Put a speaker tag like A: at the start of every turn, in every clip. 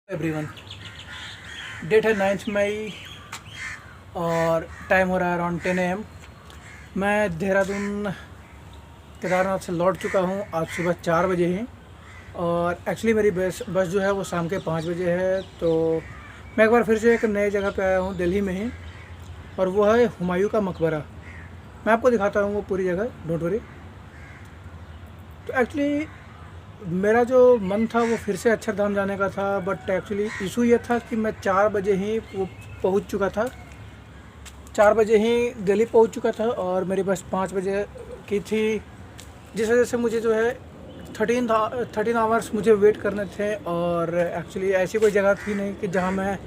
A: Everyone, date है 9 मई और time हो रहा है अराउंड 10 AM। मैं देहरादून केदारनाथ से लौट चुका हूँ आज सुबह 4 बजे ही। और एक्चुअली मेरी बस जो है वो शाम के 5 बजे है। तो मैं एक बार फिर से एक नए जगह पे आया हूँ दिल्ली में ही, और वो है हुमायूं का मकबरा। मैं आपको दिखाता हूँ वो पूरी जगह, डोंट वरी। तो एक्चुअली मेरा जो मन था वो फिर से अक्षरधाम जाने का था, बट एक्चुअली इशू ये था कि मैं 4 बजे ही वो पहुंच चुका था, 4 बजे ही दिल्ली पहुंच चुका था और मेरी बस 5 बजे की थी, जिस वजह से मुझे जो है 13 आवर्स मुझे वेट करने थे। और एक्चुअली ऐसी कोई जगह थी नहीं कि जहां मैं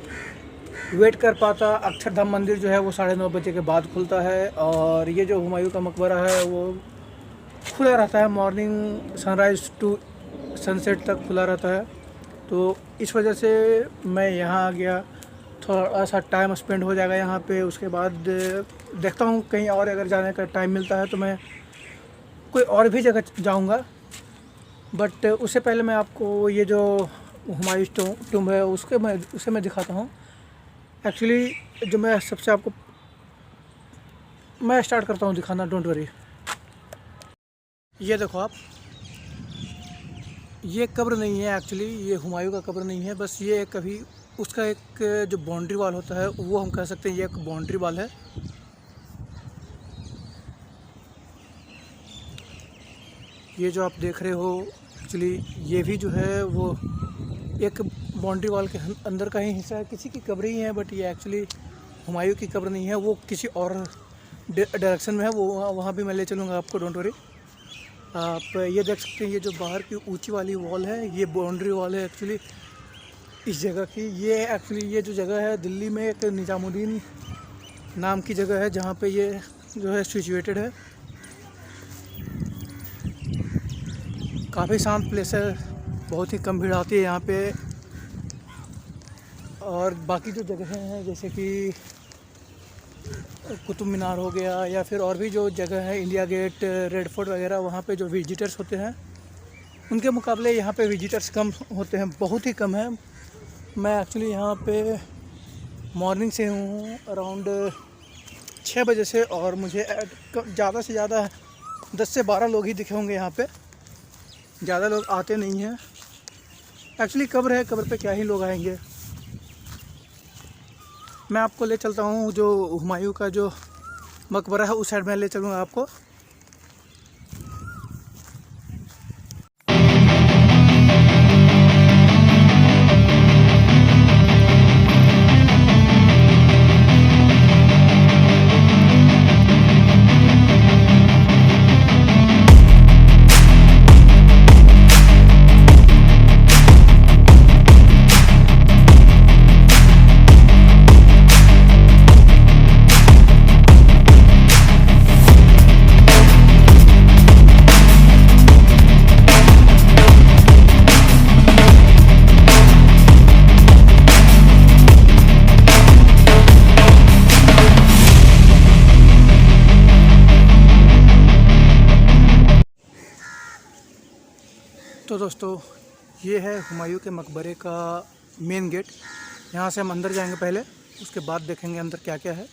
A: वेट कर पाता। अक्षरधाम मंदिर जो है वो 9:30 बजे के बाद खुलता है, और ये जो हुमायूं का मकबरा है वो खुला रहता है, मॉर्निंग सनराइज़ टू सनसेट तक खुला रहता है। तो इस वजह से मैं यहाँ आ गया, थोड़ा सा टाइम स्पेंड हो जाएगा यहाँ पे। उसके बाद देखता हूँ कहीं और अगर जाने का टाइम मिलता है तो मैं कोई और भी जगह जाऊँगा। बट उससे पहले मैं आपको ये जो हुमायूं टुम्ब है उसे मैं दिखाता हूँ। एक्चुअली जो मैं सबसे आपको मैं स्टार्ट करता हूँ दिखाना, डोंट वरी। ये देखो आप, ये कब्र नहीं है एक्चुअली, ये हुमायूं का कब्र नहीं है, बस ये कभी उसका एक जो बाउंड्री वॉल होता है वो हम कह सकते हैं, ये एक बाउंड्री वॉल है। ये जो आप देख रहे हो एक्चुअली ये भी जो है वो एक बाउंड्री वॉल के अंदर का ही हिस्सा है, किसी की कब्र ही है, बट ये एक्चुअली हुमायूं की कब्र नहीं है, वो किसी और डायरेक्शन में है। वो वहाँ भी मैं ले चलूँगा आपको, डोंट वरी। आप ये देख सकते हैं, ये जो बाहर की ऊंची वाली वॉल है ये बाउंड्री वॉल है एक्चुअली इस जगह की। ये एक्चुअली ये जो जगह है दिल्ली में एक निज़ामुद्दीन नाम की जगह है जहाँ पे ये जो है सिचुएटेड है। काफ़ी शांत प्लेस है, बहुत ही कम भीड़ आती है यहाँ पे। और बाकी जो जगह हैं जैसे कि कुतुब मीनार हो गया, या फिर और भी जो जगह है इंडिया गेट, रेड फोर्ट वगैरह, वहाँ पे जो विजिटर्स होते हैं उनके मुकाबले यहाँ पे विजिटर्स कम होते हैं, बहुत ही कम है। मैं एक्चुअली यहाँ पे मॉर्निंग से हूँ अराउंड 6 बजे से, और मुझे ज़्यादा से ज़्यादा 10 से 12 लोग ही दिखे होंगे यहाँ पे, ज़्यादा लोग आते नहीं हैं। एक्चुअली कब्र है, कब्र पे क्या ही लोग आएंगे। मैं आपको ले चलता हूँ जो हुमायूं का जो मकबरा है उस साइड में ले चलूँगा आपको। तो दोस्तों ये है हुमायूं के मकबरे का मेन गेट। यहाँ से हम अंदर जाएंगे पहले, उसके बाद देखेंगे अंदर क्या क्या है।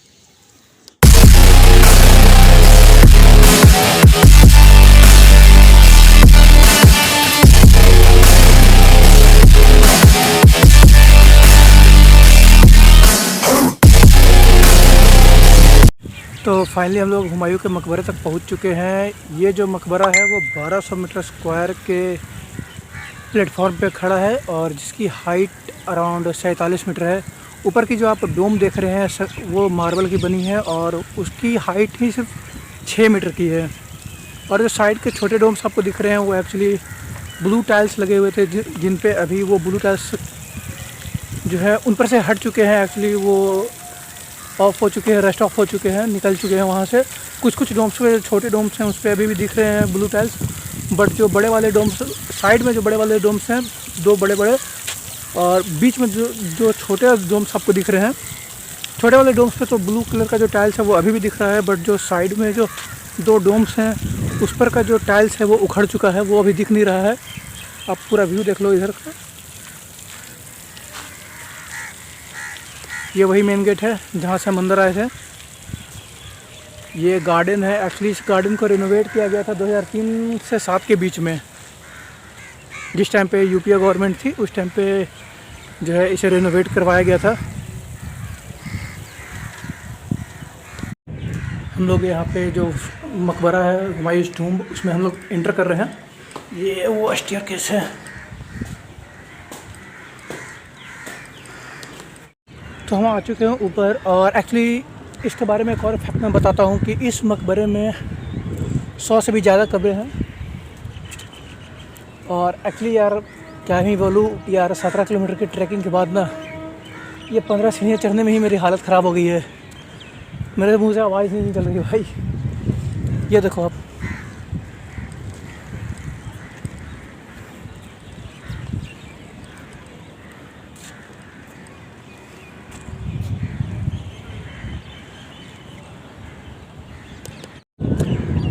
A: तो फाइनली हम लोग हुमायूं के मकबरे तक पहुँच चुके हैं। ये जो मकबरा है वो 1200 मीटर स्क्वायर के प्लेटफॉर्म पे खड़ा है, और जिसकी हाइट अराउंड 47 मीटर है। ऊपर की जो आप डोम देख रहे हैं वो मार्बल की बनी है, और उसकी हाइट ही सिर्फ 6 मीटर की है। और जो साइड के छोटे डोम्स आपको दिख रहे हैं वो एक्चुअली ब्लू टाइल्स लगे हुए थे, जिन पे अभी वो ब्लू टाइल्स जो है उन पर से हट चुके हैं। एक्चुअली वो ऑफ हो चुके हैं, रस्ट ऑफ हो चुके हैं, निकल चुके हैं वहाँ से। कुछ डोम्स पे, छोटे डोम्स हैं, उस पर अभी भी दिख रहे हैं ब्लू टाइल्स। बट जो बड़े वाले डोम्स, साइड में जो बड़े वाले डोम्स हैं, 2 बड़े, और बीच में जो छोटे डोम्स आपको दिख रहे हैं, छोटे वाले डोम्स पे तो ब्लू कलर का जो टाइल्स है वो अभी भी दिख रहा है। बट जो साइड में जो 2 डोम्स हैं उस पर का जो टाइल्स है वो उखड़ चुका है, वो अभी दिख नहीं रहा है। आप पूरा व्यू देख लो इधर का। ये वही मेन गेट है जहाँ से हम अंदर आए थे। ये गार्डन है। एक्चुअली इस गार्डन को रिनोवेट किया गया था 2003 से 7 के बीच में। जिस टाइम पे यूपीए गवर्नमेंट थी उस टाइम पे जो है इसे रिनोवेट करवाया गया था। हम लोग यहाँ पे जो मकबरा है हुमायूं टूम्ब, उसमें हम लोग इंटर कर रहे हैं। ये वो स्टेयरकेस है। तो हम आ चुके हैं ऊपर। और एक्चुअली इसके बारे में एक और फैक्ट मैं बताता हूँ कि इस मकबरे में 100 से भी ज़्यादा कब्रें हैं। और एक्चुअली यार क्या ही बोलूँ यार, 17 किलोमीटर की ट्रैकिंग के बाद ना ये 15 सीढ़ियाँ चढ़ने में ही मेरी हालत ख़राब हो गई है। मेरे मुंह से आवाज़ नहीं निकल रही भाई। ये देखो आप,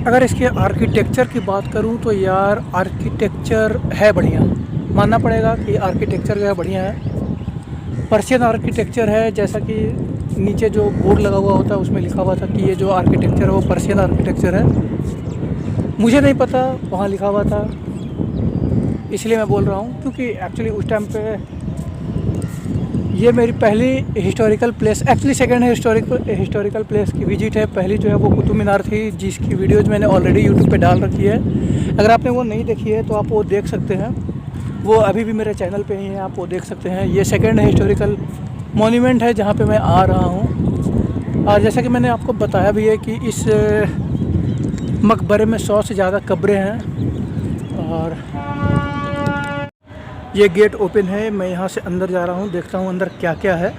A: अगर इसके आर्किटेक्चर की बात करूं तो यार आर्किटेक्चर है बढ़िया, मानना पड़ेगा कि आर्किटेक्चर जो है बढ़िया है। पर्शियन आर्किटेक्चर है, जैसा कि नीचे जो बोर्ड लगा हुआ होता है उसमें लिखा हुआ था कि ये जो आर्किटेक्चर है वो पर्शियन आर्किटेक्चर है। मुझे नहीं पता, वहाँ लिखा हुआ था इसलिए मैं बोल रहा हूँ, क्योंकि एक्चुअली उस टाइम पे ये मेरी पहली historical place, actually second historical place की विजिट है। पहली जो है वो कुतुब मीनार थी, जिसकी वीडियोज़ मैंने ऑलरेडी यूट्यूब पे डाल रखी है। अगर आपने वो नहीं देखी है तो आप वो देख सकते हैं, वो अभी भी मेरे चैनल पे ही है, आप वो देख सकते हैं। ये सेकंड हिस्टोरिकल मॉन्यूमेंट है जहाँ पे मैं आ रहा हूँ। और जैसा कि मैंने आपको बताया भी है कि इस मकबरे में 100 से ज़्यादा कब्रें हैं। और ये गेट ओपन है, मैं यहाँ से अंदर जा रहा हूँ, देखता हूँ अंदर क्या क्या है।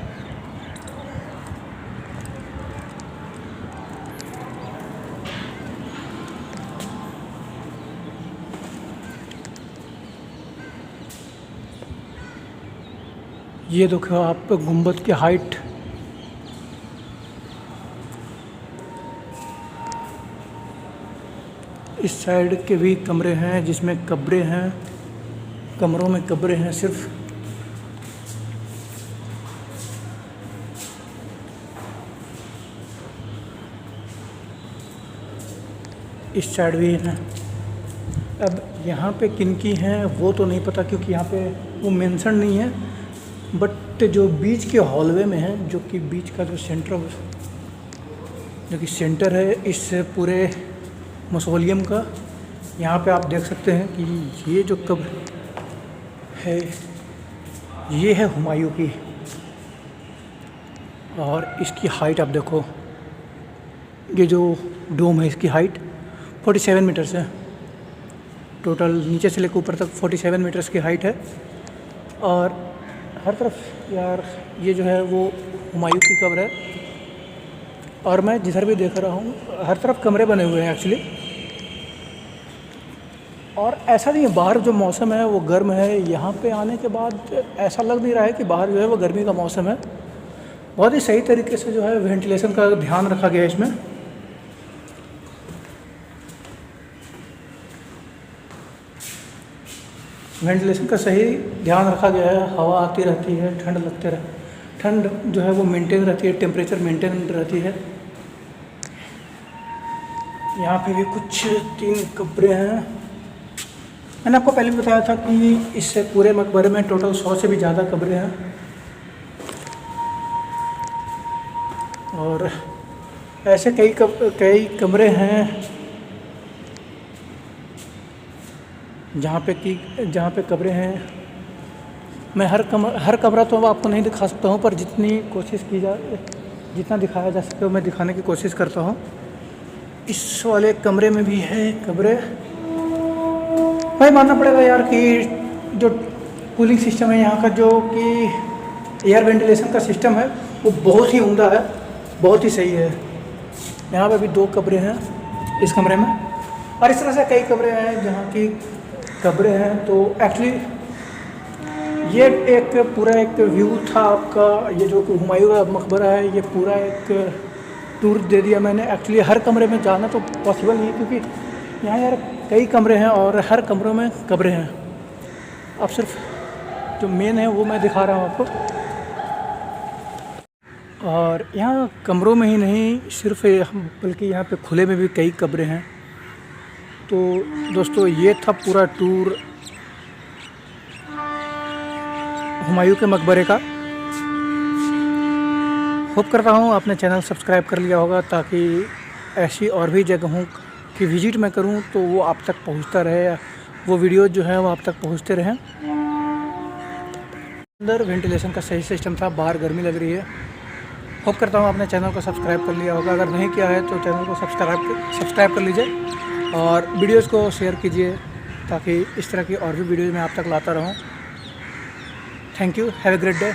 A: ये देखो आप गुंबद की हाइट। इस साइड के भी कमरे हैं जिसमें कब्रें हैं, कमरों में कब्रें हैं सिर्फ। इस साइड भी है। अब यहाँ पे किनकी हैं वो तो नहीं पता, क्योंकि यहाँ पे वो मेंशन नहीं है। बट जो बीच के हॉलवे में है, जो कि बीच का जो सेंटर है इस पूरे मौसोलियम का, यहाँ पे आप देख सकते हैं कि ये जो कब्र है ये है हुमायूं की। और इसकी हाइट आप देखो, ये जो डोम है इसकी हाइट 47 मीटर्स है। टोटल नीचे से लेकर ऊपर तक 47 मीटर्स की हाइट है। और हर तरफ यार ये जो है वो हुमायूं की कब्र है। और मैं जिधर भी देख रहा हूँ हर तरफ कमरे बने हुए हैं एक्चुअली। और ऐसा नहीं है, बाहर जो मौसम है वो गर्म है, यहाँ पे आने के बाद ऐसा लग नहीं रहा है कि बाहर जो है वो गर्मी का मौसम है। बहुत ही सही तरीके से जो है वेंटिलेशन का ध्यान रखा गया है इसमें। वेंटिलेशन का सही ध्यान रखा गया है, हवा आती रहती है, ठंड जो है वो मेंटेन रहती है, टेम्परेचर मेंटेन रहती है। यहाँ पे भी कुछ 3 कब्रें हैं। मैंने आपको पहले बताया था कि इस पूरे मकबरे में टोटल 100 से भी ज़्यादा कब्रें हैं। और ऐसे कई कमरे हैं जहाँ पे कब्रें हैं। मैं हर कमरा तो अब आपको नहीं दिखा सकता हूँ, पर जितना दिखाया जा सके मैं दिखाने की कोशिश करता हूँ। इस वाले कमरे में भी है कब्रें। भाई मानना पड़ेगा यार कि जो कूलिंग सिस्टम है यहाँ का, जो कि एयर वेंटिलेशन का सिस्टम है, वो बहुत ही उम्दा है, बहुत ही सही है। यहाँ पे भी 2 कब्रें हैं इस कमरे में। और इस तरह से कई कमरे हैं जहाँ की कब्रें हैं। तो एक्चुअली ये पूरा एक व्यू था आपका। ये जो हुमायूं का मकबरा है, ये पूरा एक टूर दे दिया मैंने। एक्चुअली हर कमरे में जाना तो पॉसिबल नहीं है, क्योंकि यहाँ यार कई कमरे हैं और हर कमरों में कब्रें हैं। अब सिर्फ जो मेन है वो मैं दिखा रहा हूँ आपको। और यहाँ कमरों में ही नहीं सिर्फ बल्कि यहाँ पे खुले में भी कई कब्रें हैं। तो दोस्तों ये था पूरा टूर हुमायूं के मकबरे का। होप करता हूँ आपने चैनल सब्सक्राइब कर लिया होगा, ताकि ऐसी और भी जगहों की विज़िट मैं करूँ तो वो आप तक पहुँचता रहे, वो वीडियो जो है वो आप तक पहुँचते रहें। अंदर वेंटिलेशन का सही सिस्टम था, बाहर गर्मी लग रही है। होप करता हूँ आपने चैनल को सब्सक्राइब कर लिया होगा। अगर नहीं किया है तो चैनल को सब्सक्राइब कर लीजिए और वीडियोज़ को शेयर कीजिए, ताकि इस तरह की और भी वीडियोज़ मैं आप तक लाता रहूँ। Thank you, have a great day.